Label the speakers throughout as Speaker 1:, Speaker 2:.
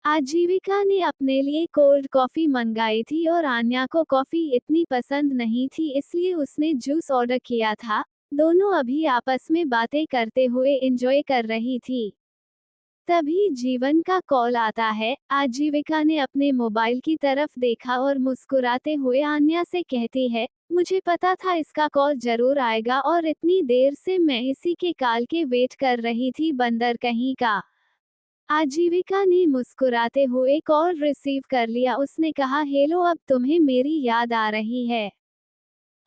Speaker 1: आजीविका ने अपने लिए कोल्ड कॉफी मंगाई थी और आन्या को कॉफी इतनी पसंद नहीं थी, इसलिए उसने जूस ऑर्डर किया था। दोनों अभी आपस में बातें करते हुए एंजॉय कर रही थी। तभी जीवन का कॉल आता है। आजीविका ने अपने मोबाइल की तरफ देखा और मुस्कुराते हुए आन्या से कहती है, मुझे पता था इसका कॉल जरूर आएगा और इतनी देर से मैं इसी के कॉल के वेट कर रही थी, बंदर कहीं का। आजीविका ने मुस्कुराते हुए कॉल रिसीव कर लिया। उसने कहा, हेलो, अब तुम्हें मेरी याद आ रही है?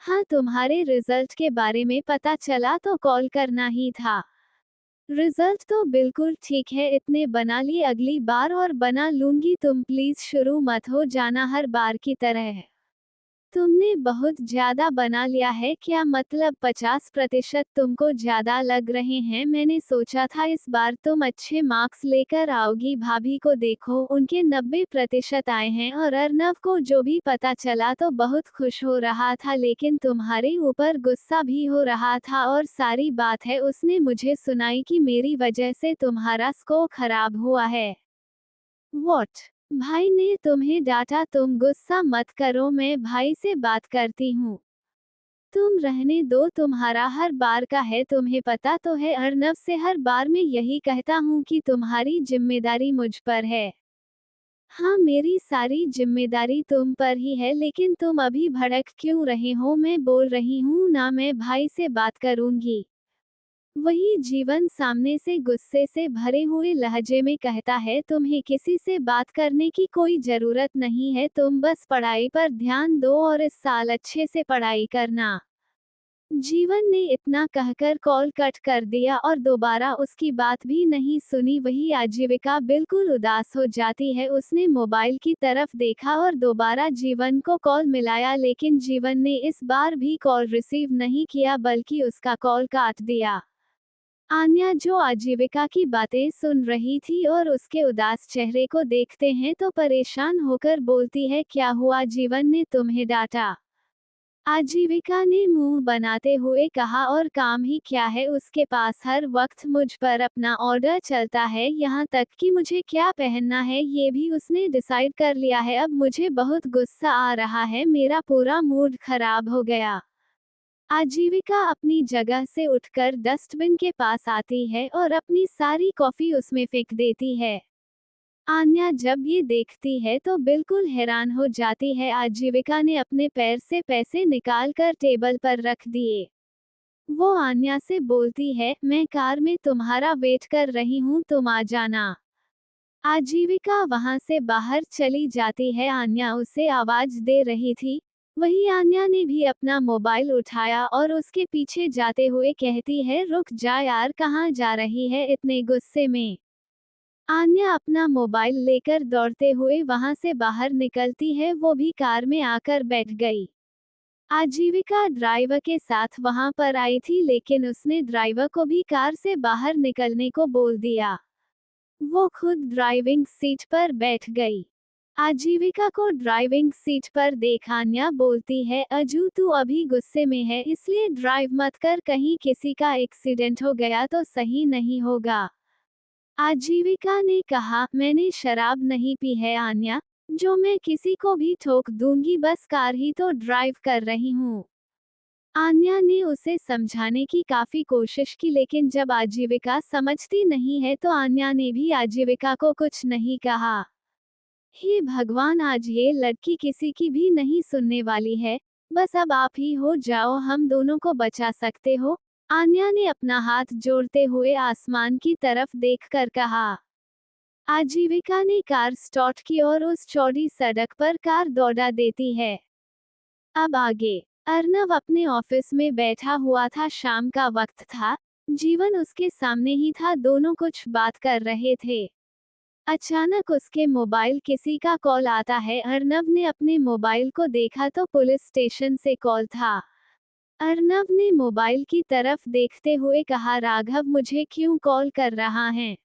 Speaker 1: हाँ, तुम्हारे रिजल्ट के बारे में पता चला तो कॉल करना ही था। रिजल्ट तो बिल्कुल ठीक है, इतने बना लिए, अगली बार और बना लूंगी, तुम प्लीज शुरू मत हो जाना हर बार की तरह। तुमने बहुत ज्यादा बना लिया है क्या? मतलब 50% तुमको ज्यादा लग रहे हैं। मैंने सोचा था इस बार तुम अच्छे मार्क्स लेकर आओगी। भाभी को देखो, उनके 90% आए हैं और अर्नव को जो भी पता चला तो बहुत खुश हो रहा था, लेकिन तुम्हारे ऊपर गुस्सा भी हो रहा था। और सारी बात है उसने मुझे सुनाई कि मेरी वजह से तुम्हारा स्कोर खराब हुआ है। वॉट? भाई ने तुम्हें डांटा? तुम गुस्सा मत करो, मैं भाई से बात करती हूँ। तुम रहने दो, तुम्हारा हर बार का है, तुम्हें पता तो है अर्नव से हर बार मैं यही कहता हूँ कि तुम्हारी जिम्मेदारी मुझ पर है। हाँ, मेरी सारी जिम्मेदारी तुम पर ही है, लेकिन तुम अभी भड़क क्यों रहे हो? मैं बोल रही हूँ ना, मैं भाई से बात करूंगी। वही जीवन सामने से गुस्से से भरे हुए लहजे में कहता है, तुम्हें किसी से बात करने की कोई जरूरत नहीं है, तुम बस पढ़ाई पर ध्यान दो और इस साल अच्छे से पढ़ाई करना। जीवन ने इतना कहकर कॉल कट कर दिया और दोबारा उसकी बात भी नहीं सुनी। वही आजीविका बिल्कुल उदास हो जाती है। उसने मोबाइल की तरफ देखा और दोबारा जीवन को कॉल मिलाया, लेकिन जीवन ने इस बार भी कॉल रिसीव नहीं किया, बल्कि उसका कॉल काट दिया। आन्या, जो आजीविका की बातें सुन रही थी और उसके उदास चेहरे को देखते हैं तो परेशान होकर बोलती है, क्या हुआ? जीवन ने तुम्हें डांटा? आजीविका ने मुंह बनाते हुए कहा, और काम ही क्या है उसके पास? हर वक्त मुझ पर अपना ऑर्डर चलता है, यहाँ तक कि मुझे क्या पहनना है ये भी उसने डिसाइड कर लिया है। अब मुझे बहुत गुस्सा आ रहा है, मेरा पूरा मूड खराब हो गया। आजीविका अपनी जगह से उठकर डस्टबिन के पास आती है और अपनी सारी कॉफी उसमें फेंक देती है। आन्या जब ये देखती है तो बिल्कुल हैरान हो जाती है। आजीविका ने अपने पैर से पैसे निकालकर टेबल पर रख दिए। वो आन्या से बोलती है, मैं कार में तुम्हारा वेट कर रही हूँ, तुम आ जाना। आजीविका वहां से बाहर चली जाती है। आन्या उसे आवाज दे रही थी। वही आन्या ने भी अपना मोबाइल उठाया और उसके पीछे जाते हुए कहती है, रुक जा यार, कहाँ जा रही है इतने गुस्से में? आन्या अपना मोबाइल लेकर दौड़ते हुए वहां से बाहर निकलती है। वो भी कार में आकर बैठ गई। आजीविका ड्राइवर के साथ वहां पर आई थी, लेकिन उसने ड्राइवर को भी कार से बाहर निकलने को बोल दिया। वो खुद ड्राइविंग सीट पर बैठ गई। आजीविका को ड्राइविंग सीट पर देख आन्या बोलती है, अजू तू अभी गुस्से में है इसलिए ड्राइव मत कर, कहीं किसी का एक्सीडेंट हो गया तो सही नहीं होगा। आजीविका ने कहा, मैंने शराब नहीं पी है आन्या, जो मैं किसी को भी ठोक दूंगी, बस कार ही तो ड्राइव कर रही हूँ। आन्या ने उसे समझाने की काफी कोशिश की, लेकिन जब आजीविका समझती नहीं है तो आन्या ने भी आजीविका को कुछ नहीं कहा। हे भगवान, आज ये लड़की किसी की भी नहीं सुनने वाली है। बस अब आप ही हो जाओ, हम दोनों को बचा सकते हो। आन्या ने अपना हाथ जोड़ते हुए आसमान की तरफ देखकर कहा। आजीविका ने कार स्टार्ट की और उस चौड़ी सड़क पर कार दौड़ा देती है। अब आगे। अर्नव अपने ऑफिस में बैठा हुआ था। शाम का वक्त था। जीवन उसके सामने ही था, दोनों कुछ बात कर रहे थे। अचानक उसके मोबाइल किसी का कॉल आता है। अर्नव ने अपने मोबाइल को देखा तो पुलिस स्टेशन से कॉल था। अर्नव ने मोबाइल की तरफ देखते हुए कहा, राघव मुझे क्यों कॉल कर रहा है?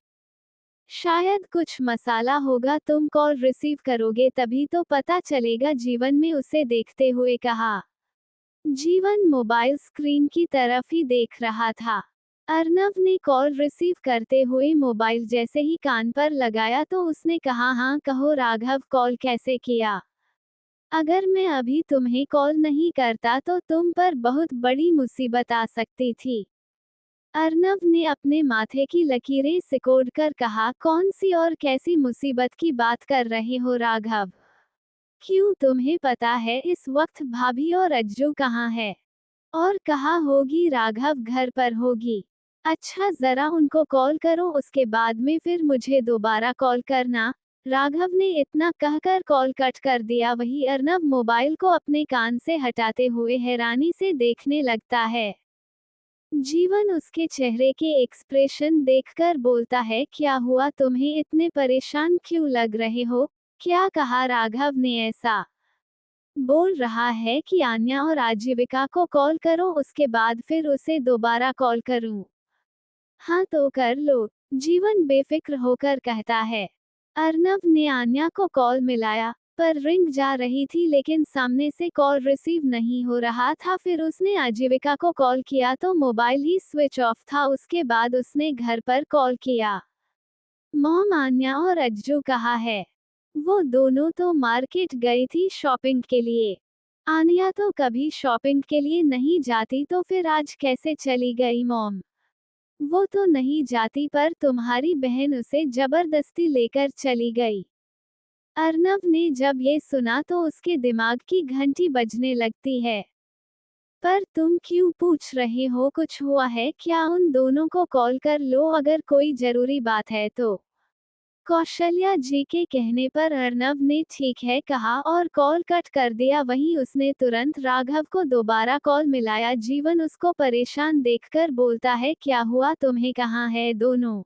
Speaker 1: शायद कुछ मसाला होगा, तुम कॉल रिसीव करोगे तभी तो पता चलेगा, जीवन में उसे देखते हुए कहा। जीवन मोबाइल स्क्रीन की तरफ ही देख रहा था। अर्नव ने कॉल रिसीव करते हुए मोबाइल जैसे ही कान पर लगाया तो उसने कहा, हाँ कहो राघव, कॉल कैसे किया? अगर मैं अभी तुम्हें कॉल नहीं करता तो तुम पर बहुत बड़ी मुसीबत आ सकती थी। अर्नव ने अपने माथे की लकीरें सिकोड़कर कहा, कौन सी और कैसी मुसीबत की बात कर रहे हो राघव? क्यों, तुम्हें पता है इस वक्त भाभी और अज्जू कहाँ है? और कहाँ होगी राघव? घर पर होगी। अच्छा, जरा उनको कॉल करो, उसके बाद में फिर मुझे दोबारा कॉल करना। राघव ने इतना कहकर कॉल कट कर दिया। वही अर्नव मोबाइल को अपने कान से हटाते हुए हैरानी से देखने लगता है। जीवन उसके चेहरे के एक्सप्रेशन देखकर बोलता है, क्या हुआ, तुम्हें इतने परेशान क्यों लग रहे हो? क्या कहा राघव ने ऐसा? बोल रहा है कि आन्या और आजीविका को कॉल करो, उसके बाद फिर उसे दोबारा कॉल करूं। हाँ तो कर लो, जीवन बेफिक्र होकर कहता है। अर्नव ने आन्या को कॉल मिलाया, पर रिंग जा रही थी लेकिन सामने से कॉल रिसीव नहीं हो रहा था। फिर उसने आजीविका को कॉल किया तो मोबाइल ही स्विच ऑफ था। उसके बाद उसने घर पर कॉल किया। मॉम, आन्या और अज्जू कहाँ है? वो दोनों तो मार्केट गई थी शॉपिंग के लिए। आन्या तो कभी शॉपिंग के लिए नहीं जाती, तो फिर आज कैसे चली गई मॉम? वो तो नहीं जाती, पर तुम्हारी बहन उसे जबरदस्ती लेकर चली गई। अर्नव ने जब ये सुना तो उसके दिमाग की घंटी बजने लगती है। पर तुम क्यों पूछ रहे हो, कुछ हुआ है क्या? उन दोनों को कॉल कर लो अगर कोई जरूरी बात है तो। कौशल्या जी के कहने पर अर्नव ने ठीक है कहा और कॉल कट कर दिया। वहीं उसने तुरंत राघव को दोबारा कॉल मिलाया। जीवन उसको परेशान देखकर बोलता है, क्या हुआ, तुम्हें कहाँ है दोनों?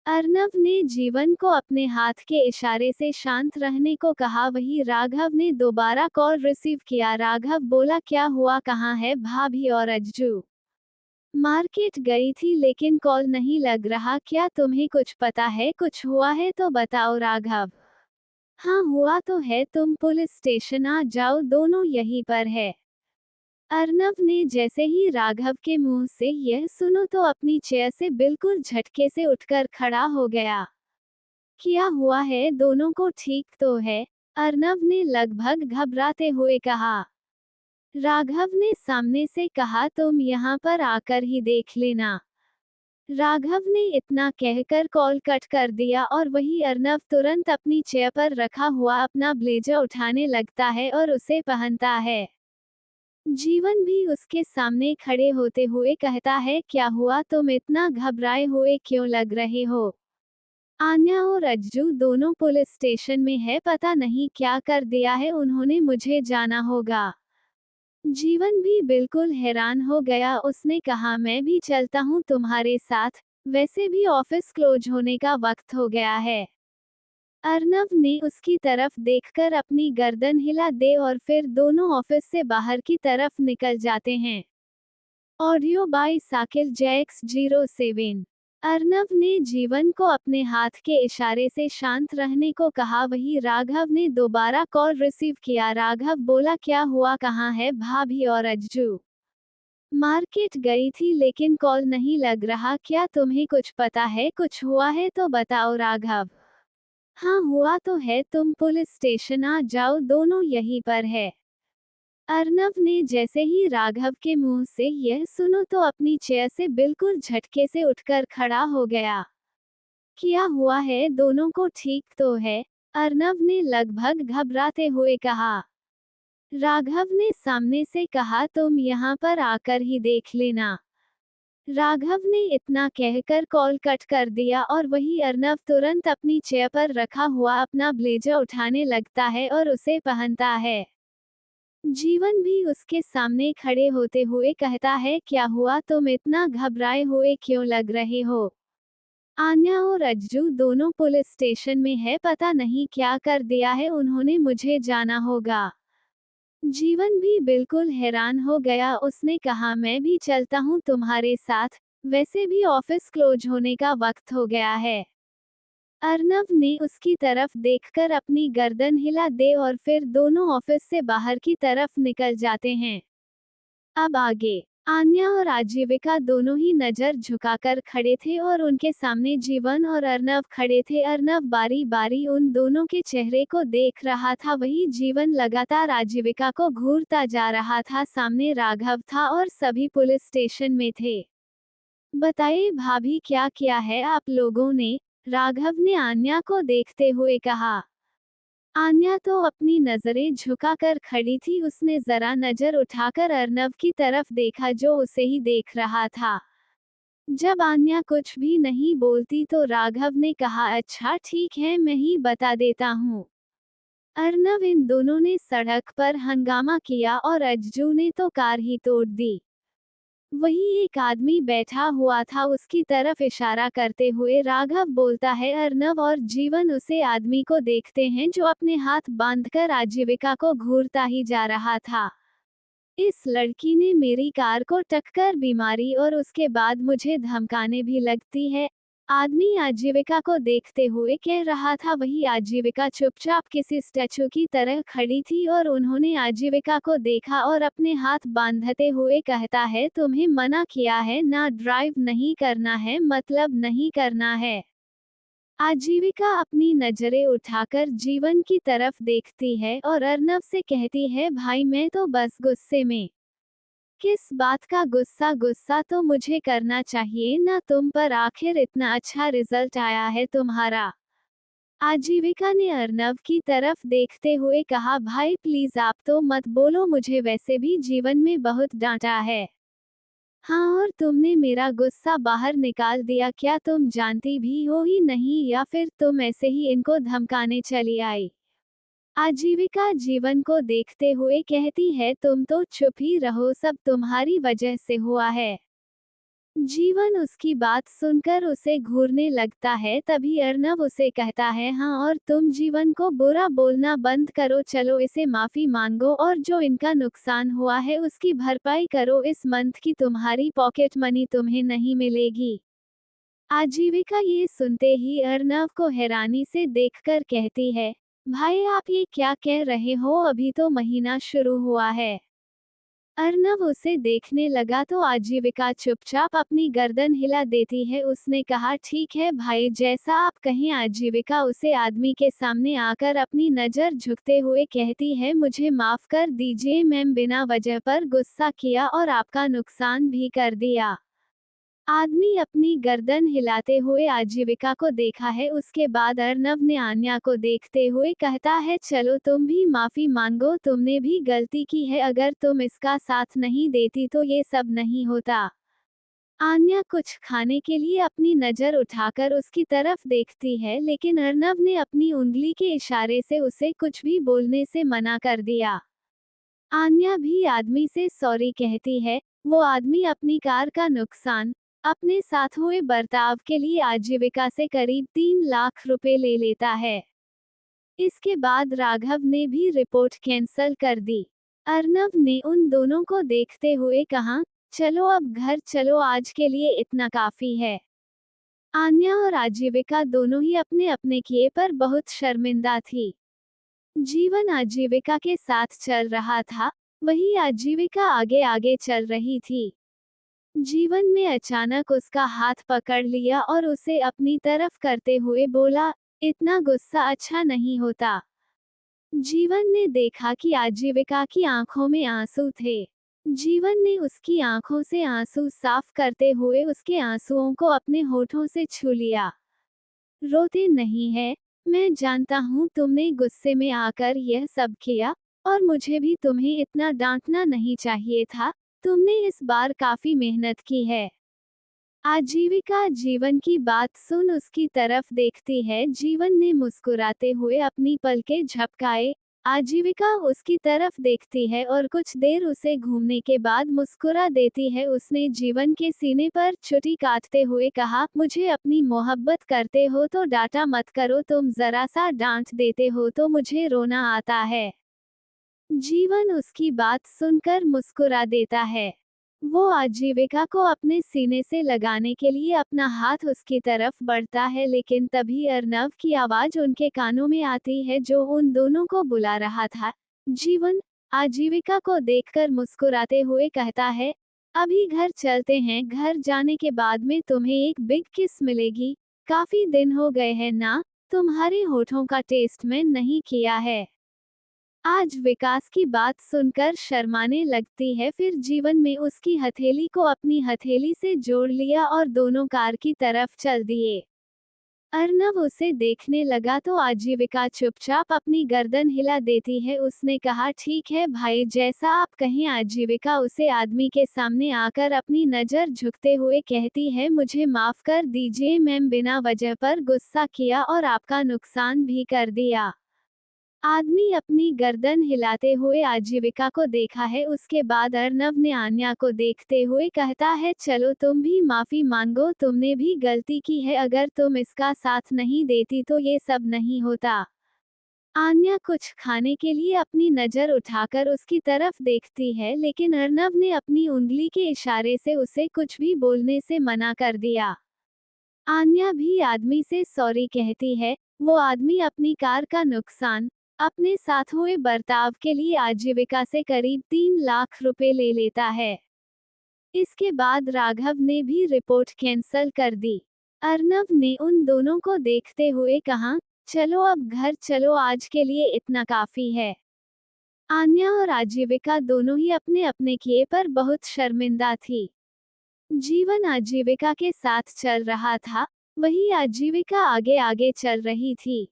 Speaker 1: अर्नव ने जीवन को अपने हाथ के इशारे से शांत रहने को कहा। वही राघव ने दोबारा कॉल रिसीव किया। राघव बोला, क्या हुआ, कहाँ है भाभी और अज्जू? मार्केट गई थी लेकिन कॉल नहीं लग रहा। क्या तुम्हें कुछ पता है? कुछ हुआ है तो बताओ राघव। हाँ हुआ तो है, तुम पुलिस स्टेशन आ जाओ, दोनों यहीं पर है। अर्नव ने जैसे ही राघव के मुंह से यह सुनो तो अपनी चेयर से बिल्कुल झटके से उठकर खड़ा हो गया। क्या हुआ है, दोनों को ठीक तो है? अर्नव ने लगभग घबराते हुए कहा। राघव ने सामने से कहा, तुम यहाँ पर आकर ही देख लेना। राघव ने इतना कहकर कॉल कट कर दिया और वही अर्नव तुरंत अपनी चेयर पर रखा हुआ अपना ब्लेजर उठाने लगता है और उसे पहनता है। जीवन भी उसके सामने खड़े होते हुए कहता है, क्या हुआ, तुम इतना घबराए हुए क्यों लग रहे हो? आन्या और अज्जू दोनों पुलिस स्टेशन में है, पता नहीं क्या कर दिया है उन्होंने, मुझे जाना होगा। जीवन भी बिल्कुल हैरान हो गया। उसने कहा, मैं भी चलता हूँ तुम्हारे साथ, वैसे भी ऑफिस क्लोज होने का वक्त हो गया है। अर्नव ने उसकी तरफ देखकर अपनी गर्दन हिला दे और फिर दोनों ऑफिस से बाहर की तरफ निकल जाते हैं। ऑडियो बाय साकिल जैक्स 07। अर्नव ने जीवन को अपने हाथ के इशारे से शांत रहने को कहा। वही राघव ने दोबारा कॉल रिसीव किया। राघव बोला, क्या हुआ, कहाँ है भाभी और अज्जू? मार्केट गई थी लेकिन कॉल नहीं लग रहा। क्या तुम्हें कुछ पता है? कुछ हुआ है तो बताओ राघव। हाँ हुआ तो है, तुम पुलिस स्टेशन आ जाओ, दोनों यहीं पर है। अर्नव ने जैसे ही राघव के मुंह से यह सुनो तो अपनी चेयर से बिल्कुल झटके से उठकर खड़ा हो गया। क्या हुआ है, दोनों को ठीक तो है? अर्नव ने लगभग घबराते हुए कहा। राघव ने सामने से कहा, तुम यहाँ पर आकर ही देख लेना। राघव ने इतना कहकर कॉल कट कर दिया और वही अर्नव तुरंत अपनी चेयर पर रखा हुआ अपना ब्लेजर उठाने लगता है और उसे पहनता है। जीवन भी उसके सामने खड़े होते हुए कहता है, क्या हुआ, तुम इतना घबराए हुए क्यों लग रहे हो? आन्या और अज्जू दोनों पुलिस स्टेशन में है, पता नहीं क्या कर दिया है उन्होंने, मुझे जाना होगा। जीवन भी बिल्कुल हैरान हो गया। उसने कहा, मैं भी चलता हूँ तुम्हारे साथ, वैसे भी ऑफिस क्लोज होने का वक्त हो गया है। अर्नव ने उसकी तरफ देखकर अपनी गर्दन हिला दे और फिर दोनों ऑफिस से बाहर की तरफ निकल जाते हैं। अब आगे आन्या और आजीविका दोनों ही नजर झुकाकर खड़े थे और उनके सामने जीवन और अर्नव खड़े थे। अर्नव बारी बारी उन दोनों के चेहरे को देख रहा था, वही जीवन लगातार आजीविका को घूरता जा रहा था। सामने राघव था और सभी पुलिस स्टेशन में थे। बताइए भाभी, क्या किया है आप लोगों ने? राघव ने आन्या को देखते हुए कहा। आन्या तो अपनी नजरें झुकाकर खड़ी थी। उसने जरा नजर उठाकर अर्नव की तरफ देखा जो उसे ही देख रहा था। जब आन्या कुछ भी नहीं बोलती तो राघव ने कहा, अच्छा ठीक है, मैं ही बता देता हूँ। अर्नव, इन दोनों ने सड़क पर हंगामा किया और अज्जू ने तो कार ही तोड़ दी। वही एक आदमी बैठा हुआ था, उसकी तरफ इशारा करते हुए राघव बोलता है। अर्नव और जीवन उसे आदमी को देखते हैं जो अपने हाथ बांधकर आजीविका को घूरता ही जा रहा था। इस लड़की ने मेरी कार को टक्कर भी मारी और उसके बाद मुझे धमकाने भी लगती है, आदमी आजीविका को देखते हुए कह रहा था। वही आजीविका चुपचाप किसी स्टैचू की तरह खड़ी थी और उन्होंने आजीविका को देखा और अपने हाथ बांधते हुए कहता है, तुम्हें मना किया है ना, ड्राइव नहीं करना है, मतलब नहीं करना है। आजीविका अपनी नजरें उठाकर जीवन की तरफ देखती है और अर्नव से कहती है, भाई मैं तो बस गुस्से में। किस बात का गुस्सा? गुस्सा तो मुझे करना चाहिए ना तुम पर, आखिर इतना अच्छा रिजल्ट आया है तुम्हारा। आजीविका ने अर्नव की तरफ देखते हुए कहा, भाई प्लीज आप तो मत बोलो, मुझे वैसे भी जीवन में बहुत डांटा है। हाँ, और तुमने मेरा गुस्सा बाहर निकाल दिया। क्या तुम जानती भी हो ही नहीं, या फिर तुम ऐसे ही इनको धमकाने चली आई? आजीविका जीवन को देखते हुए कहती है, तुम तो चुप ही रहो, सब तुम्हारी वजह से हुआ है। जीवन उसकी बात सुनकर उसे घूरने लगता है। तभी अर्नव उसे कहता है, हाँ, और तुम जीवन को बुरा बोलना बंद करो, चलो इसे माफी मांगो और जो इनका नुकसान हुआ है उसकी भरपाई करो। इस मंथ की तुम्हारी पॉकेट मनी तुम्हें नहीं मिलेगी। आजीविका ये सुनते ही अर्नव को हैरानी से देखकर कहती है, भाई आप ये क्या कह रहे हो, अभी तो महीना शुरू हुआ है। अर्नव उसे देखने लगा तो आजीविका चुपचाप अपनी गर्दन हिला देती है। उसने कहा, ठीक है भाई, जैसा आप कहें। आजीविका उसे आदमी के सामने आकर अपनी नजर झुकते हुए कहती है, मुझे माफ कर दीजिए, मैम बिना वजह पर गुस्सा किया और आपका नुकसान भी कर दिया। आदमी अपनी गर्दन हिलाते हुए आजीविका को देखा है। उसके बाद अर्नव ने आन्या को देखते हुए कहता है, चलो तुम भी माफी मांगो, तुमने भी गलती की है, अगर तुम इसका साथ नहीं देती तो ये सब नहीं होता। आन्या कुछ खाने के लिए अपनी नजर उठाकर उसकी तरफ देखती है, लेकिन अर्नव ने अपनी उंगली के इशारे से उसे कुछ भी बोलने से मना कर दिया। आन्या भी आदमी से सॉरी कहती है। वो आदमी अपनी कार का नुकसान, अपने साथ हुए बर्ताव के लिए आजीविका से करीब 3 लाख रुपए ले लेता है। इसके बाद राघव ने भी रिपोर्ट कैंसल कर दी। अर्नव ने उन दोनों को देखते हुए कहा, चलो अब घर चलो, आज के लिए इतना काफी है। आन्या और आजीविका दोनों ही अपने अपने किए पर बहुत शर्मिंदा थी। जीवन आजीविका के साथ चल रहा था, वही आजीविका आगे आगे चल रही थी। जीवन में अचानक उसका हाथ पकड़ लिया और उसे अपनी तरफ करते हुए बोला, इतना गुस्सा अच्छा नहीं होता। जीवन ने देखा कि आजीविका की आंखों में आंसू थे। जीवन ने उसकी आंखों से आंसू साफ करते हुए उसके आंसुओं को अपने होठों से छू लिया। रोते नहीं है, मैं जानता हूँ तुमने गुस्से में आकर यह सब किया, और मुझे भी तुम्हें इतना डांटना नहीं चाहिए था, तुमने इस बार काफी मेहनत की है। आजीविका जीवन की बात सुन उसकी तरफ देखती है। जीवन ने मुस्कुराते हुए अपनी पलकें झपकाए। आजीविका उसकी तरफ देखती है और कुछ देर उसे घूमने के बाद मुस्कुरा देती है। उसने जीवन के सीने पर चुटी काटते हुए कहा, मुझे अपनी मोहब्बत करते हो तो डांटा मत करो, तुम जरा सा डांट देते हो तो मुझे रोना आता है। जीवन उसकी बात सुनकर मुस्कुरा देता है। वो आजीविका को अपने सीने से लगाने के लिए अपना हाथ उसकी तरफ बढ़ता है, लेकिन तभी अर्नव की आवाज उनके कानों में आती है जो उन दोनों को बुला रहा था। जीवन आजीविका को देखकर मुस्कुराते हुए कहता है, अभी घर चलते हैं, घर जाने के बाद में तुम्हें एक बिग किस मिलेगी। काफी दिन हो गए हैं ना, तुम्हारे होठों का टेस्ट में नहीं किया है। आज विकास की बात सुनकर शर्माने लगती है, फिर जीवन में उसकी हथेली को अपनी हथेली से जोड़ लिया और दोनों कार की तरफ चल दिए। अर्नव उसे देखने लगा तो आजीविका चुपचाप अपनी गर्दन हिला देती है। उसने कहा, ठीक है भाई, जैसा आप कहें। आजीविका उसे आदमी के सामने आकर अपनी नज़र झुकते हुए कहती है, मुझे माफ कर दीजिए, मैम, बिना वजह पर गुस्सा किया और आपका नुकसान भी कर दिया। आदमी अपनी गर्दन हिलाते हुए आजीविका को देखा है। उसके बाद अर्नव ने आन्या को देखते हुए कहता है, चलो तुम भी माफी मांगो, तुमने भी गलती की है। अगर तुम इसका साथ नहीं देती तो ये सब नहीं होता। आन्या कुछ खाने के लिए अपनी नज़र उठाकर उसकी तरफ देखती है, लेकिन अर्नव ने अपनी उंगली के इशारे से उसे कुछ भी बोलने से मना कर दिया। आन्या भी आदमी से सॉरी कहती है। वो आदमी अपनी कार का नुकसान, अपने साथ हुए बर्ताव के लिए आजीविका से करीब 3 लाख रुपए ले लेता है। इसके बाद राघव ने भी रिपोर्ट कैंसल कर दी। अर्नव ने उन दोनों को देखते हुए कहा, चलो अब घर चलो, आज के लिए इतना काफी है। आन्या और आजीविका दोनों ही अपने अपने किए पर बहुत शर्मिंदा थी। जीवन आजीविका के साथ चल रहा था, वही आजीविका आगे आगे चल रही थी।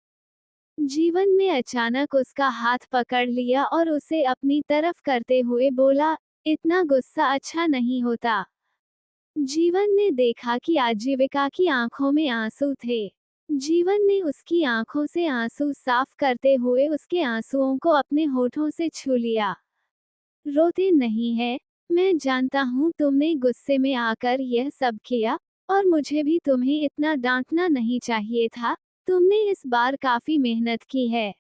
Speaker 1: जीवन में अचानक उसका हाथ पकड़ लिया और उसे अपनी तरफ करते हुए बोला, इतना गुस्सा अच्छा नहीं होता। जीवन ने देखा कि आजीविका की आंखों में आंसू थे। जीवन ने उसकी आंखों से आंसू साफ करते हुए उसके आंसुओं को अपने होठों से छू लिया। रोते नहीं है, मैं जानता हूँ तुमने गुस्से में आकर यह सब किया, और मुझे भी तुम्हें इतना डांटना नहीं चाहिए था। तुमने इस बार काफी मेहनत की है।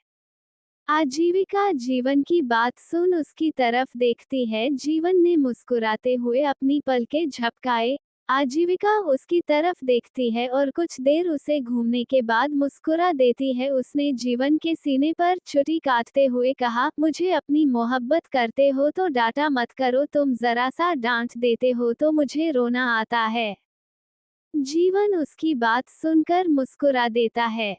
Speaker 1: आजीविका जीवन की बात सुन उसकी तरफ देखती है। जीवन ने मुस्कुराते हुए अपनी पलकें झपकाए। आजीविका उसकी तरफ देखती है और कुछ देर उसे घूमने के बाद मुस्कुरा देती है। उसने जीवन के सीने पर चुटी काटते हुए कहा, मुझे अपनी मोहब्बत करते हो तो डांटा मत करो, तुम जरा सा डांट देते हो तो मुझे रोना आता है। जीवन उसकी बात सुनकर मुस्कुरा देता है।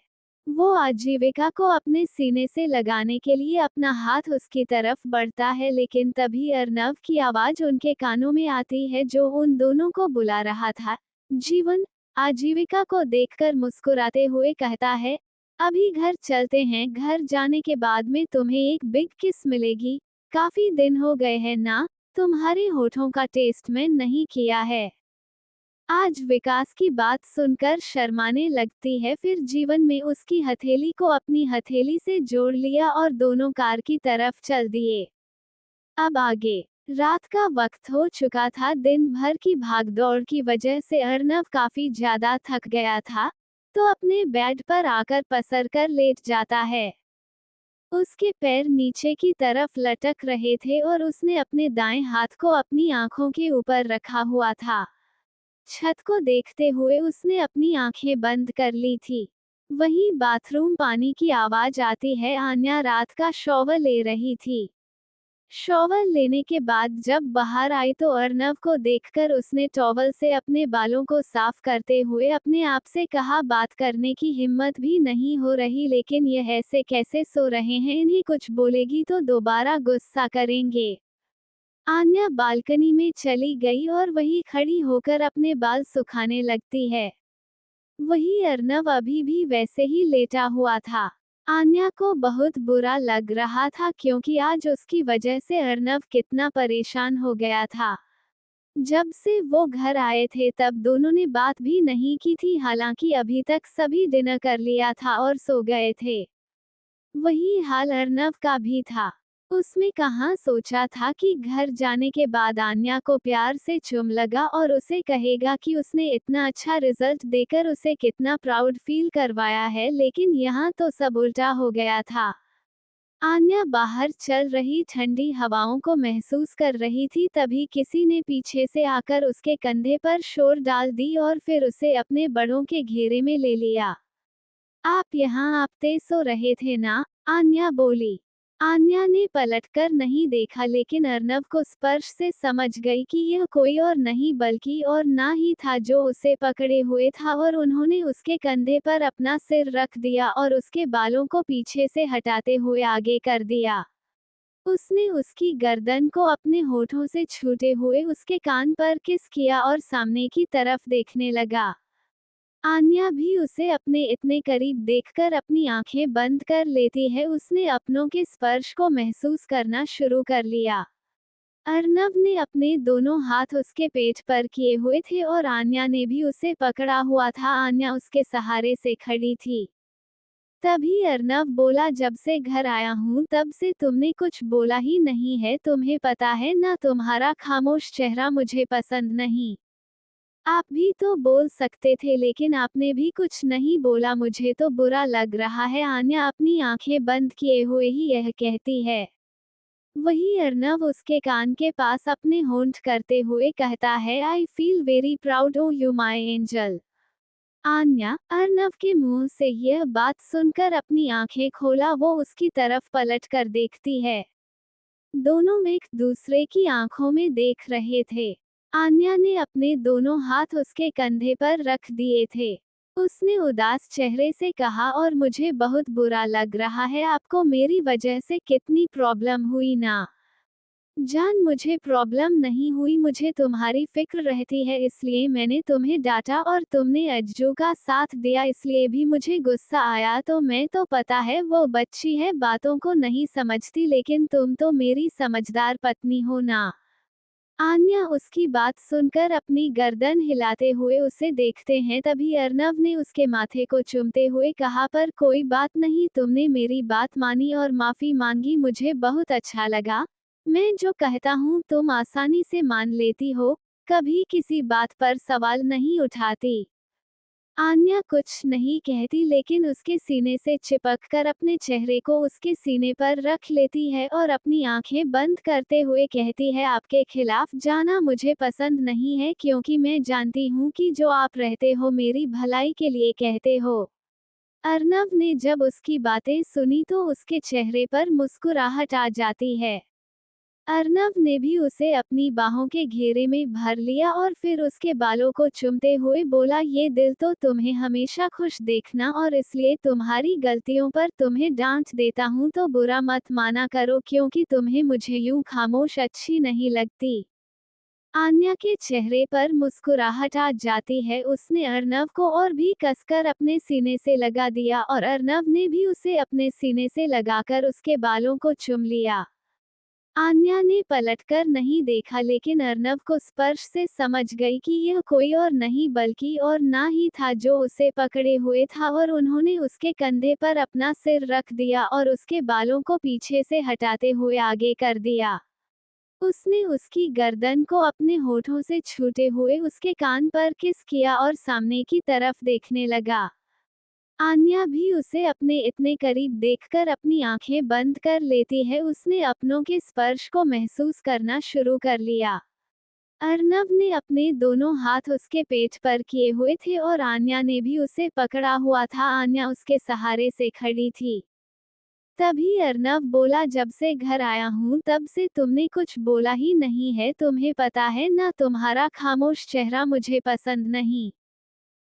Speaker 1: वो आजीविका को अपने सीने से लगाने के लिए अपना हाथ उसकी तरफ बढ़ता है, लेकिन तभी अर्नव की आवाज उनके कानों में आती है, जो उन दोनों को बुला रहा था। जीवन आजीविका को देखकर मुस्कुराते हुए कहता है, अभी घर चलते हैं, घर जाने के बाद में तुम्हें एक बिग किस मिलेगी। काफी दिन हो गए हैं ना, तुम्हारे होठों का टेस्ट में नहीं किया है। आज विकास की बात सुनकर शर्माने लगती है, फिर जीवन में उसकी हथेली को अपनी हथेली से जोड़ लिया और दोनों कार की तरफ चल दिए। अब आगे। रात का वक्त हो चुका था। दिन भर की भागदौड़ की वजह से अर्नव काफी ज्यादा थक गया था, तो अपने बेड पर आकर पसर कर लेट जाता है। उसके पैर नीचे की तरफ लटक रहे थे और उसने अपने दाएं हाथ को अपनी आंखों के ऊपर रखा हुआ था। छत को देखते हुए उसने अपनी आंखें बंद कर ली थी। वहीं बाथरूम पानी की आवाज आती है। आन्या रात का शॉवर ले रही थी। शॉवर लेने के बाद जब बाहर आई तो अर्नव को देखकर उसने टॉवल से अपने बालों को साफ करते हुए अपने आप से कहा, बात करने की हिम्मत भी नहीं हो रही, लेकिन यह ऐसे कैसे सो रहे हैं, इन्हें कुछ बोलेगी तो दोबारा गुस्सा करेंगे। आन्या बालकनी में चली गई और वहीं खड़ी होकर अपने बाल सुखाने लगती है। वही अर्नव अभी भी वैसे ही लेटा हुआ था। आन्या को बहुत बुरा लग रहा था, क्योंकि आज उसकी वजह से अर्नव कितना परेशान हो गया था। जब से वो घर आए थे तब दोनों ने बात भी नहीं की थी, हालांकि अभी तक सभी डिनर कर लिया था और सो गए थे। वही हाल अर्नव का भी था। उसमें कहाँ सोचा था कि घर जाने के बाद आन्या को प्यार से चुम लगा और उसे कहेगा कि उसने इतना अच्छा रिजल्ट देकर उसे कितना प्राउड फील करवाया है, लेकिन यहाँ तो सब उल्टा हो गया था। आन्या बाहर चल रही ठंडी हवाओं को महसूस कर रही थी, तभी किसी ने पीछे से आकर उसके कंधे पर शोर डाल दी और फिर उसे अपने बड़ों के घेरे में ले लिया। आप यहाँ आप तेज सो रहे थे ना? आन्या बोली। आन्या ने पलटकर नहीं देखा, लेकिन अर्नव को स्पर्श से समझ गई कि यह कोई और नहीं बल्कि और ना ही था जो उसे पकड़े हुए था, और उन्होंने उसके कंधे पर अपना सिर रख दिया और उसके बालों को पीछे से हटाते हुए आगे कर दिया। उसने उसकी गर्दन को अपने होठों से छूते हुए उसके कान पर किस किया और सामने की तरफ देखने लगा। आन्या भी उसे अपने इतने करीब देखकर अपनी आंखें बंद कर लेती है। उसने अपनों के स्पर्श को महसूस करना शुरू कर लिया। अर्नव ने अपने दोनों हाथ उसके पेट पर किए हुए थे और आन्या ने भी उसे पकड़ा हुआ था। आन्या उसके सहारे से खड़ी थी। तभी अर्नव बोला, जब से घर आया हूँ तब से तुमने कुछ बोला ही नहीं है। तुम्हें पता है ना, तुम्हारा खामोश चेहरा मुझे पसंद नहीं। आप भी तो बोल सकते थे, लेकिन आपने भी कुछ नहीं बोला। मुझे तो बुरा लग रहा है। आन्या अपनी आंखें बंद किए हुए ही यह कहती है। वही अर्नव उसके कान के पास अपने होंठ करते हुए कहता है, I feel very proud of you my angel. Aanya, Arnav के मुंह से यह बात सुनकर अपनी आंखें खोला वो उसकी तरफ पलट कर देखती है। दोनों एक दूसरे की आंखों में देख रहे थे। आन्या ने अपने दोनों हाथ उसके कंधे पर रख दिए थे। उसने उदास चेहरे से कहा, और मुझे बहुत बुरा लग रहा है। आपको मेरी वजह से कितनी प्रॉब्लम हुई ना जान। मुझे प्रॉब्लम नहीं हुई, मुझे तुम्हारी फिक्र रहती है, इसलिए मैंने तुम्हें डांटा और तुमने अज्जू का साथ दिया, इसलिए भी मुझे गुस्सा आया। तो मैं तो पता है वो बच्ची है, बातों को नहीं समझती, लेकिन तुम तो मेरी समझदार पत्नी हो ना। आन्या उसकी बात सुनकर अपनी गर्दन हिलाते हुए उसे देखते हैं। तभी अर्नव ने उसके माथे को चूमते हुए कहा, पर कोई बात नहीं, तुमने मेरी बात मानी और माफी मांगी, मुझे बहुत अच्छा लगा। मैं जो कहता हूँ तुम आसानी से मान लेती हो, कभी किसी बात पर सवाल नहीं उठाती। आन्या कुछ नहीं कहती, लेकिन उसके सीने से चिपककर अपने चेहरे को उसके सीने पर रख लेती है और अपनी आंखें बंद करते हुए कहती है, आपके खिलाफ जाना मुझे पसंद नहीं है, क्योंकि मैं जानती हूँ कि जो आप रहते हो मेरी भलाई के लिए कहते हो। अर्नव ने जब उसकी बातें सुनी तो उसके चेहरे पर मुस्कुराहट आ जाती है। अर्नव ने भी उसे अपनी बाहों के घेरे में भर लिया और फिर उसके बालों को चूमते हुए बोला, ये दिल तो तुम्हें हमेशा खुश देखना, और इसलिए तुम्हारी गलतियों पर तुम्हें डांट देता हूँ तो बुरा मत माना करो, क्योंकि तुम्हें मुझे यूं खामोश अच्छी नहीं लगती। आन्या के चेहरे पर मुस्कुराहट आ जाती है। उसने अर्नव को और भी कसकर अपने सीने से लगा दिया और अर्नव ने भी उसे अपने सीने से लगाकर उसके बालों को चूम लिया। आन्या ने पलटकर नहीं देखा, लेकिन अर्नव को स्पर्श से समझ गई कि यह कोई और नहीं बल्कि और ना ही था जो उसे पकड़े हुए था, और उन्होंने उसके कंधे पर अपना सिर रख दिया और उसके बालों को पीछे से हटाते हुए आगे कर दिया। उसने उसकी गर्दन को अपने होठों से छूते हुए उसके कान पर किस किया और सामने की तरफ देखने लगा। आन्या भी उसे अपने इतने करीब देखकर अपनी आंखें बंद कर लेती है। उसने अपनों के स्पर्श को महसूस करना शुरू कर लिया। अर्नव ने अपने दोनों हाथ उसके पेट पर किए हुए थे और आन्या ने भी उसे पकड़ा हुआ था। आन्या उसके सहारे से खड़ी थी। तभी अर्नव बोला, जब से घर आया हूँ तब से तुमने कुछ बोला ही नहीं है। तुम्हें पता है ना, तुम्हारा खामोश चेहरा मुझे पसंद नहीं।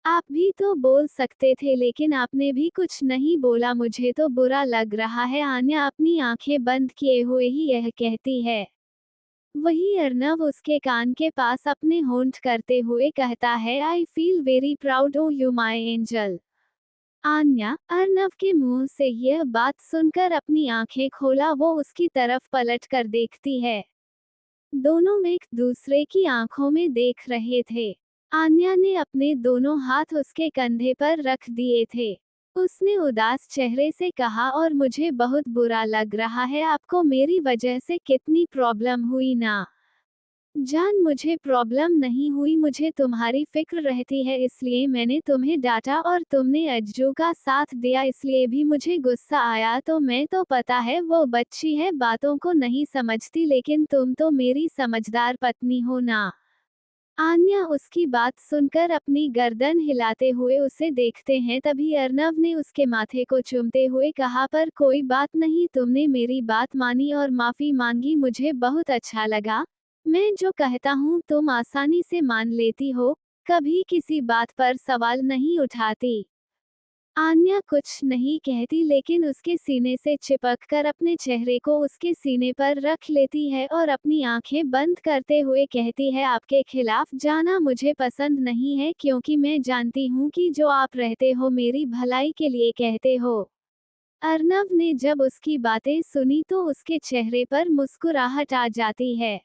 Speaker 1: आप भी तो बोल सकते थे, लेकिन आपने भी कुछ नहीं बोला, मुझे तो बुरा लग रहा है। आन्या अपनी आंखें बंद किए हुए ही यह कहती है। वही अर्नव उसके कान के पास अपने होंठ करते हुए कहता है, I feel very proud of you my angel. Aanya, Arnav के मुंह से यह बात सुनकर अपनी आंखें खोला वो उसकी तरफ पलट कर देखती है। दोनों एक दूसरे की आंखों में देख रहे थे। आन्या ने अपने दोनों हाथ उसके कंधे पर रख दिए थे। उसने उदास चेहरे से कहा, और मुझे बहुत बुरा लग रहा है। आपको मेरी वजह से कितनी प्रॉब्लम हुई ना जान। मुझे प्रॉब्लम नहीं हुई, मुझे तुम्हारी फिक्र रहती है, इसलिए मैंने तुम्हें डांटा और तुमने अज्जू का साथ दिया, इसलिए भी मुझे गुस्सा आया। तो मैं तो पता है वो बच्ची है, बातों को नहीं समझती, लेकिन तुम तो मेरी समझदार पत्नी हो ना। आन्या उसकी बात सुनकर अपनी गर्दन हिलाते हुए उसे देखते हैं। तभी अर्नव ने उसके माथे को चूमते हुए कहा, पर कोई बात नहीं, तुमने मेरी बात मानी और माफी मांगी, मुझे बहुत अच्छा लगा। मैं जो कहता हूँ तुम आसानी से मान लेती हो, कभी किसी बात पर सवाल नहीं उठाती। आन्या कुछ नहीं कहती, लेकिन उसके सीने से चिपककर अपने चेहरे को उसके सीने पर रख लेती है और अपनी आंखें बंद करते हुए कहती है, आपके खिलाफ जाना मुझे पसंद नहीं है, क्योंकि मैं जानती हूँ कि जो आप रहते हो मेरी भलाई के लिए कहते हो। अर्नव ने जब उसकी बातें सुनी तो उसके चेहरे पर मुस्कुराहट आ जाती है।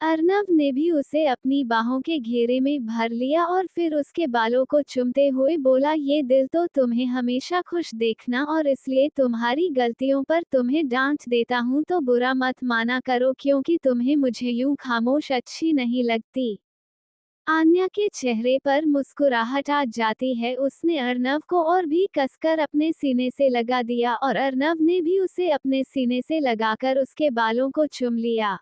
Speaker 1: अर्नव ने भी उसे अपनी बाहों के घेरे में भर लिया और फिर उसके बालों को चूमते हुए बोला, ये दिल तो तुम्हें हमेशा खुश देखना, और इसलिए तुम्हारी गलतियों पर तुम्हें डांट देता हूँ तो बुरा मत माना करो, क्योंकि तुम्हें मुझे यूं खामोश अच्छी नहीं लगती। आन्या के चेहरे पर मुस्कुराहट आ जाती है। उसने अर्नव को और भी कसकर अपने सीने से लगा दिया और अर्नव ने भी उसे अपने सीने से लगाकर उसके बालों को चूम लिया।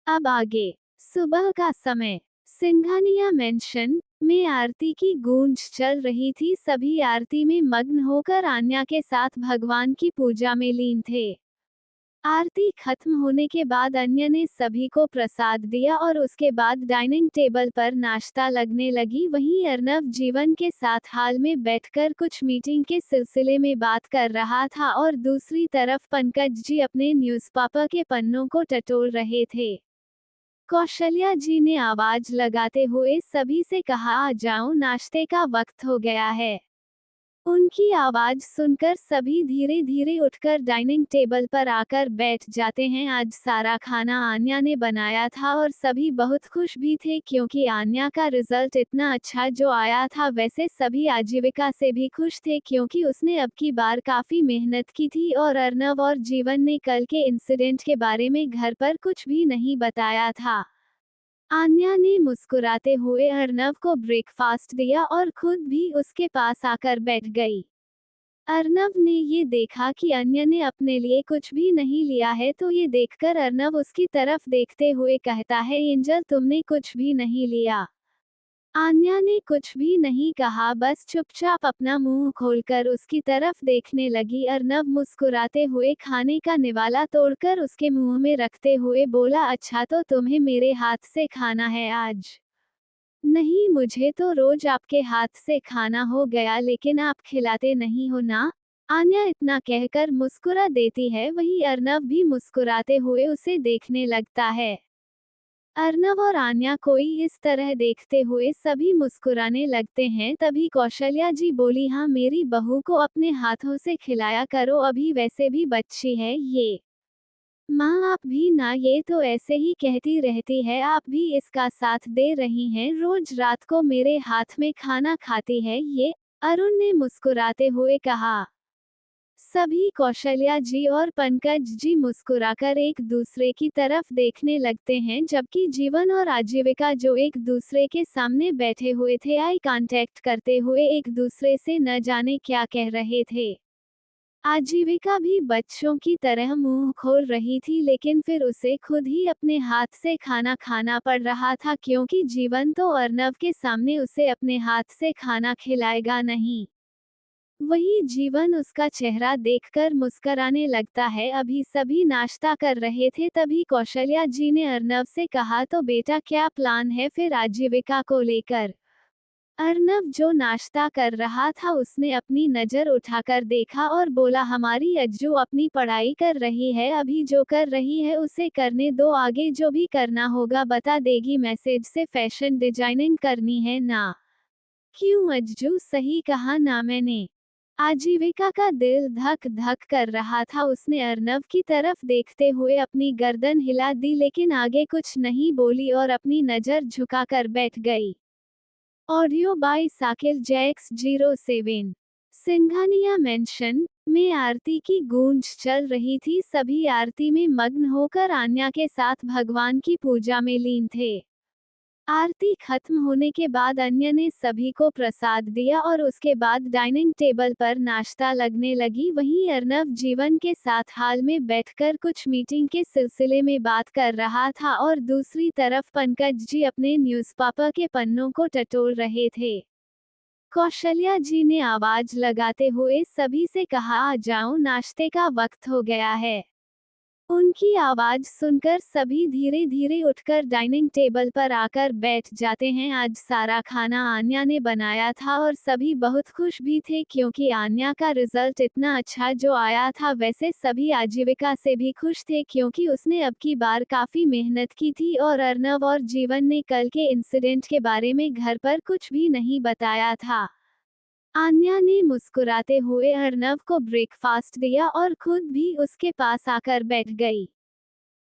Speaker 1: अब आगे। सुबह का समय। सिंघानिया मेंशन में आरती की गूंज चल रही थी। सभी आरती में मग्न होकर आन्या के साथ भगवान की पूजा में लीन थे। आरती खत्म होने के बाद अन्य ने सभी को प्रसाद दिया और उसके बाद डाइनिंग टेबल पर नाश्ता लगने लगी। वहीं अर्नव जीवन के साथ हाल में बैठकर कुछ मीटिंग के सिलसिले में बात कर रहा था और दूसरी तरफ पंकज जी अपने न्यूज़पेपर के पन्नों को टटोल रहे थे। कौशल्या जी ने आवाज लगाते हुए सभी से कहा, आ जाओ, नाश्ते का वक्त हो गया है। उनकी आवाज सुनकर सभी धीरे धीरे उठकर डाइनिंग टेबल पर आकर बैठ जाते हैं। आज सारा खाना आन्या ने बनाया था और सभी बहुत खुश भी थे, क्योंकि आन्या का रिजल्ट इतना अच्छा जो आया था। वैसे सभी आजीविका से भी खुश थे, क्योंकि उसने अब की बार काफी मेहनत की थी और अर्नव और जीवन ने कल के इंसिडेंट के बारे में घर पर कुछ भी नहीं बताया था। आन्या ने मुस्कुराते हुए अर्नव को ब्रेकफास्ट दिया और खुद भी उसके पास आकर बैठ गई। अर्नव ने ये देखा कि अन्य ने अपने लिए कुछ भी नहीं लिया है, तो ये देखकर अर्नव उसकी तरफ देखते हुए कहता है, एंजल तुमने कुछ भी नहीं लिया। आन्या ने कुछ भी नहीं कहा, बस चुपचाप अपना मुंह खोलकर उसकी तरफ देखने लगी। अर्नव मुस्कुराते हुए खाने का निवाला तोड़कर उसके मुंह में रखते हुए बोला, अच्छा तो तुम्हें मेरे हाथ से खाना है आज? नहीं, मुझे तो रोज आपके हाथ से खाना हो गया, लेकिन आप खिलाते नहीं हो ना। आन्या इतना कहकर मुस्कुरा देती है। वहीं अर्नव भी मुस्कुराते हुए उसे देखने लगता है। अर्नव और आन्या कोई इस तरह देखते हुए सभी मुस्कुराने लगते हैं। तभी कौशल्या जी बोली, हाँ, मेरी बहू को अपने हाथों से खिलाया करो, अभी वैसे भी बच्ची है ये। माँ आप भी ना, ये तो ऐसे ही कहती रहती है, आप भी इसका साथ दे रही हैं, रोज रात को मेरे हाथ में खाना खाती है ये। अरुण ने मुस्कुराते हुए कहा। सभी कौशल्या जी और पंकज जी मुस्कुराकर एक दूसरे की तरफ देखने लगते हैं, जबकि जीवन और आजीविका जो एक दूसरे के सामने बैठे हुए थे, आई कांटेक्ट करते हुए एक दूसरे से न जाने क्या कह रहे थे। आजीविका भी बच्चों की तरह मुंह खोल रही थी, लेकिन फिर उसे खुद ही अपने हाथ से खाना खाना पड़ रहा था, क्योंकि जीवन तो अर्नव के सामने उसे अपने हाथ से खाना खिलाएगा नहीं। वही जीवन उसका चेहरा देखकर मुस्कराने लगता है। अभी सभी नाश्ता कर रहे थे, तभी कौशल्या जी ने अर्नव से कहा, तो बेटा क्या प्लान है फिर आजीविका को लेकर? अर्नव जो नाश्ता कर रहा था उसने अपनी नज़र उठाकर देखा और बोला, हमारी अज्जू अपनी पढ़ाई कर रही है, अभी जो कर रही है उसे करने दो, आगे जो भी करना होगा बता देगी, मैसेज से फैशन डिजाइनिंग करनी है ना। क्यों अज्जू, सही कहा ना मैंने? आजीविका का दिल धक धक कर रहा था। उसने अर्नव की तरफ देखते हुए अपनी गर्दन हिला दी, लेकिन आगे कुछ नहीं बोली और अपनी नज़र झुकाकर बैठ गई। ऑडियो बाय साकिल जैक्स 07। सिंघानिया मेंशन में आरती की गूंज चल रही थी। सभी आरती में मग्न होकर आन्या के साथ भगवान की पूजा में लीन थे। आरती खत्म होने के बाद अन्य ने सभी को प्रसाद दिया और उसके बाद डाइनिंग टेबल पर नाश्ता लगने लगी। वहीं अर्नव जीवन के साथ हाल में बैठकर कुछ मीटिंग के सिलसिले में बात कर रहा था और दूसरी तरफ पंकज जी अपने न्यूज़पेपर के पन्नों को टटोल रहे थे। कौशल्या जी ने आवाज लगाते हुए सभी से कहा, आ जाओ, नाश्ते का वक्त हो गया है। उनकी आवाज सुनकर सभी धीरे धीरे उठकर डाइनिंग टेबल पर आकर बैठ जाते हैं। आज सारा खाना आन्या ने बनाया था और सभी बहुत खुश भी थे क्योंकि आन्या का रिजल्ट इतना अच्छा जो आया था। वैसे सभी आजीविका से भी खुश थे क्योंकि उसने अब की बार काफी मेहनत की थी और अर्नव और जीवन ने कल के इंसिडेंट के बारे में घर पर कुछ भी नहीं बताया था। आन्या ने मुस्कुराते हुए अर्नव को ब्रेकफास्ट दिया और खुद भी उसके पास आकर बैठ गई।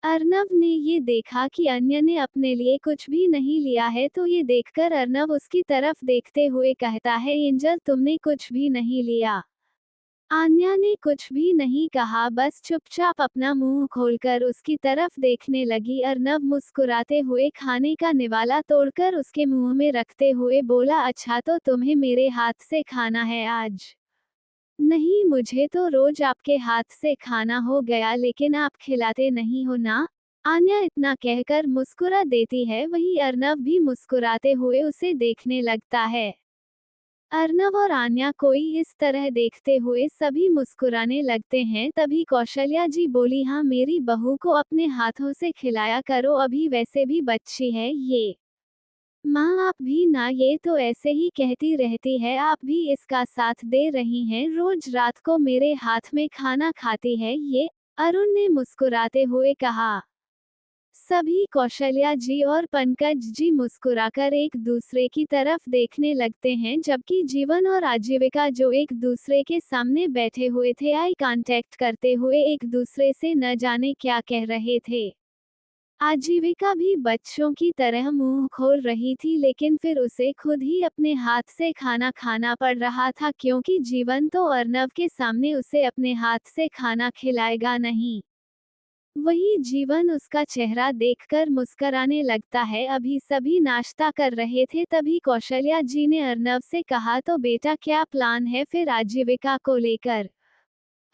Speaker 1: अर्नव ने ये देखा कि अन्य ने अपने लिए कुछ भी नहीं लिया है तो ये देखकर अर्नव उसकी तरफ देखते हुए कहता है, एंजल तुमने कुछ भी नहीं लिया। आन्या ने कुछ भी नहीं कहा, बस चुपचाप अपना मुंह खोलकर उसकी तरफ देखने लगी। अर्नव मुस्कुराते हुए खाने का निवाला तोड़कर उसके मुंह में रखते हुए बोला, अच्छा तो तुम्हें मेरे हाथ से खाना है आज? नहीं, मुझे तो रोज आपके हाथ से खाना हो गया, लेकिन आप खिलाते नहीं हो ना। आन्या इतना कहकर मुस्कुरा देती है। वहीं अर्नव भी मुस्कुराते हुए उसे देखने लगता है। अर्नव और आन्या कोई इस तरह देखते हुए सभी मुस्कुराने लगते हैं। तभी कौशल्या जी बोली, हाँ, मेरी बहू को अपने हाथों से खिलाया करो, अभी वैसे भी बच्ची है ये। माँ आप भी ना, ये तो ऐसे ही कहती रहती है, आप भी इसका साथ दे रही हैं, रोज रात को मेरे हाथ में खाना खाती है ये। अरुण ने मुस्कुराते हुए कहा। सभी कौशल्या जी और पंकज जी मुस्कुराकर एक दूसरे की तरफ देखने लगते हैं जबकि जीवन और आजीविका जो एक दूसरे के सामने बैठे हुए थे आई कांटेक्ट करते हुए एक दूसरे से न जाने क्या कह रहे थे। आजीविका भी बच्चों की तरह मुंह खोल रही थी लेकिन फिर उसे खुद ही अपने हाथ से खाना खाना पड़ रहा था क्योंकि जीवन तो अर्नव के सामने उसे अपने हाथ से खाना खिलाएगा नहीं। वही जीवन उसका चेहरा देखकर मुस्कराने लगता है। अभी सभी नाश्ता कर रहे थे तभी कौशल्या जी ने अर्नव से कहा, तो बेटा क्या प्लान है फिर आजीविका को लेकर?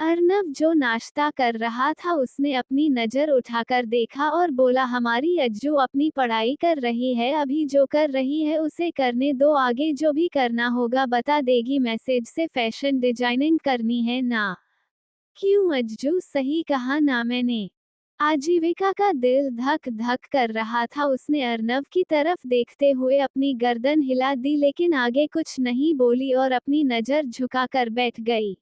Speaker 1: अर्नव जो नाश्ता कर रहा था उसने अपनी नज़र उठाकर देखा और बोला, हमारी अज्जू अपनी पढ़ाई कर रही है, अभी जो कर रही है उसे करने दो, आगे जो भी करना होगा बता देगी। मैसेज से फैशन डिजाइनिंग करनी है ना? क्यों अज्जू, सही कहा ना मैंने? आजीविका का दिल धक धक कर रहा था। उसने अर्नव की तरफ देखते हुए अपनी गर्दन हिला दी लेकिन आगे कुछ नहीं बोली और अपनी नज़र झुकाकर बैठ गई।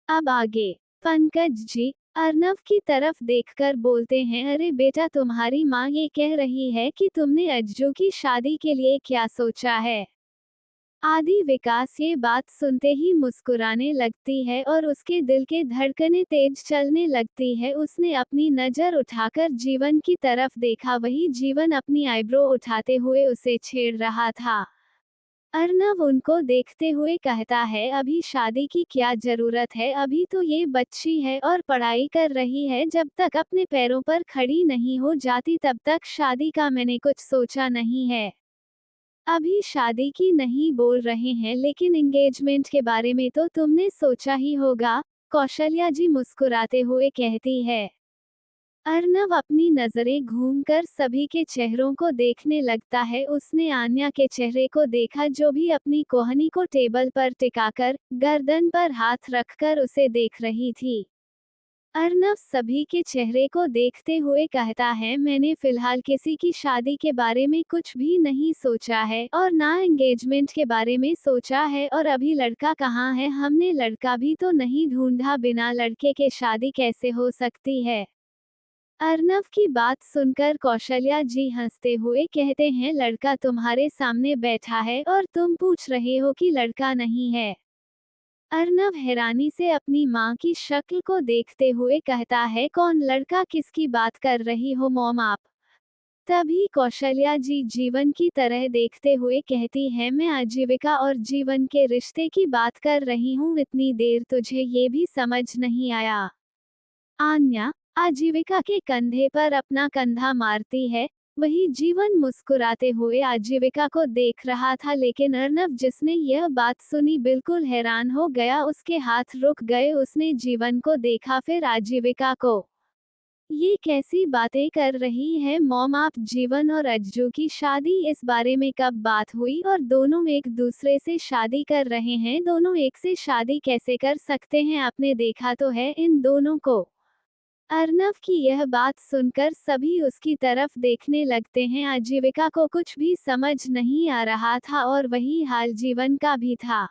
Speaker 1: अब आगे पंकज जी अर्नव की तरफ देखकर बोलते हैं, अरे बेटा, तुम्हारी माँ ये कह रही है कि तुमने अज्जू की शादी के लिए क्या सोचा है? आदि विकास ये बात सुनते ही मुस्कुराने लगती है और उसके दिल के धड़कनें तेज चलने लगती है। उसने अपनी नज़र उठाकर जीवन की तरफ देखा, वही जीवन अपनी आईब्रो उठाते हुए उसे छेड़ रहा था। अर्नव उनको देखते हुए कहता है, अभी शादी की क्या जरूरत है, अभी तो ये बच्ची है और पढ़ाई कर रही है, जब तक अपने पैरों पर खड़ी नहीं हो जाती तब तक शादी का मैंने कुछ सोचा नहीं है। अभी शादी की नहीं बोल रहे हैं लेकिन एंगेजमेंट के बारे में तो तुमने सोचा ही होगा, कौशल्या जी मुस्कुराते हुए कहती है। अर्नव अपनी नजरें घूमकर सभी के चेहरों को देखने लगता है। उसने आन्या के चेहरे को देखा जो भी अपनी कोहनी को टेबल पर टिकाकर गर्दन पर हाथ रखकर उसे देख रही थी। अर्नव सभी के चेहरे को देखते हुए कहता है, मैंने फिलहाल किसी की शादी के बारे में कुछ भी नहीं सोचा है और ना एंगेजमेंट के बारे में सोचा है, और अभी लड़का कहाँ है, हमने लड़का भी तो नहीं ढूंढा, बिना लड़के के शादी कैसे हो सकती है? अर्नव की बात सुनकर कौशल्या जी हंसते हुए कहते हैं, लड़का तुम्हारे सामने बैठा है और तुम पूछ रहे हो कि लड़का नहीं है? अर्नव हैरानी से अपनी माँ की शक्ल को देखते हुए कहता है, कौन लड़का, किसकी बात कर रही हो मॉम आप? तभी कौशल्या जी जीवन की तरह देखते हुए कहती है, मैं आजीविका और जीवन के रिश्ते की बात कर रही हूँ, इतनी देर तुझे ये भी समझ नहीं आया? आन्या आजीविका के कंधे पर अपना कंधा मारती है। वही जीवन मुस्कुराते हुए आजीविका को देख रहा था, लेकिन अर्नव, जिसने यह बात सुनी, बिल्कुल हैरान हो गया। उसके हाथ रुक गए। उसने जीवन को देखा, फिर आजीविका को। ये कैसी बातें कर रही है मॉम आप? जीवन और अज्जू की शादी, इस बारे में कब बात हुई? और दोनों एक दूसरे से शादी कर रहे हैं। दोनों एक से शादी कैसे कर सकते हैं? आपने देखा तो है इन दोनों को। अर्नव की यह बात सुनकर सभी उसकी तरफ देखने लगते हैं। आजीविका को कुछ भी समझ नहीं आ रहा था, और वही हाल जीवन का भी था।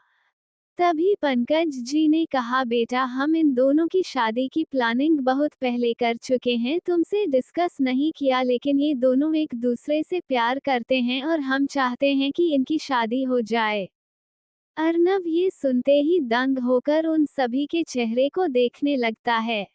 Speaker 1: तभी पंकज जी ने कहा, बेटा, हम इन दोनों की शादी की प्लानिंग बहुत पहले कर चुके हैं, तुमसे डिस्कस नहीं किया, लेकिन ये दोनों एक दूसरे से प्यार करते हैं और हम चाहते हैं कि इनकी शादी हो जाए। अर्नव ये सुनते ही दंग होकर उन सभी के चेहरे को देखने लगता है।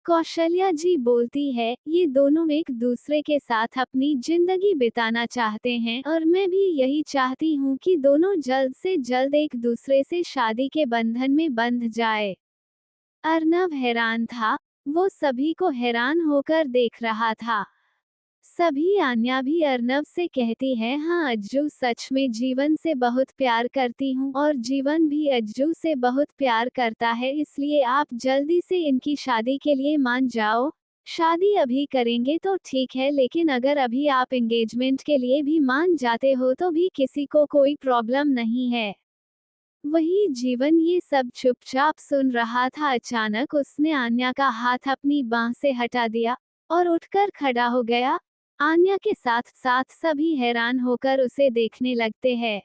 Speaker 1: कौशल्या जी बोलती है, ये दोनों एक दूसरे के साथ अपनी जिंदगी बिताना चाहते हैं, और मैं भी यही चाहती हूँ कि दोनों जल्द से जल्द एक दूसरे से शादी के बंधन में बंध जाए। अर्नव हैरान था। वो सभी को हैरान होकर देख रहा था। सभी आन्या भी अर्नव से कहती है, हाँ अज्जू, सच में जीवन से बहुत प्यार करती हूँ, और जीवन भी अज्जू से बहुत प्यार करता है, इसलिए आप जल्दी से इनकी शादी के लिए मान जाओ। शादी अभी करेंगे तो ठीक है, लेकिन अगर अभी आप एंगेजमेंट के लिए भी मान जाते हो तो भी किसी को कोई प्रॉब्लम नहीं है। वही जीवन ये सब चुपचाप सुन रहा था। अचानक उसने आन्या का हाथ अपनी बाह से हटा दिया और उठकर खड़ा हो गया। आन्या के साथ साथ सभी हैरान होकर उसे देखने लगते हैं।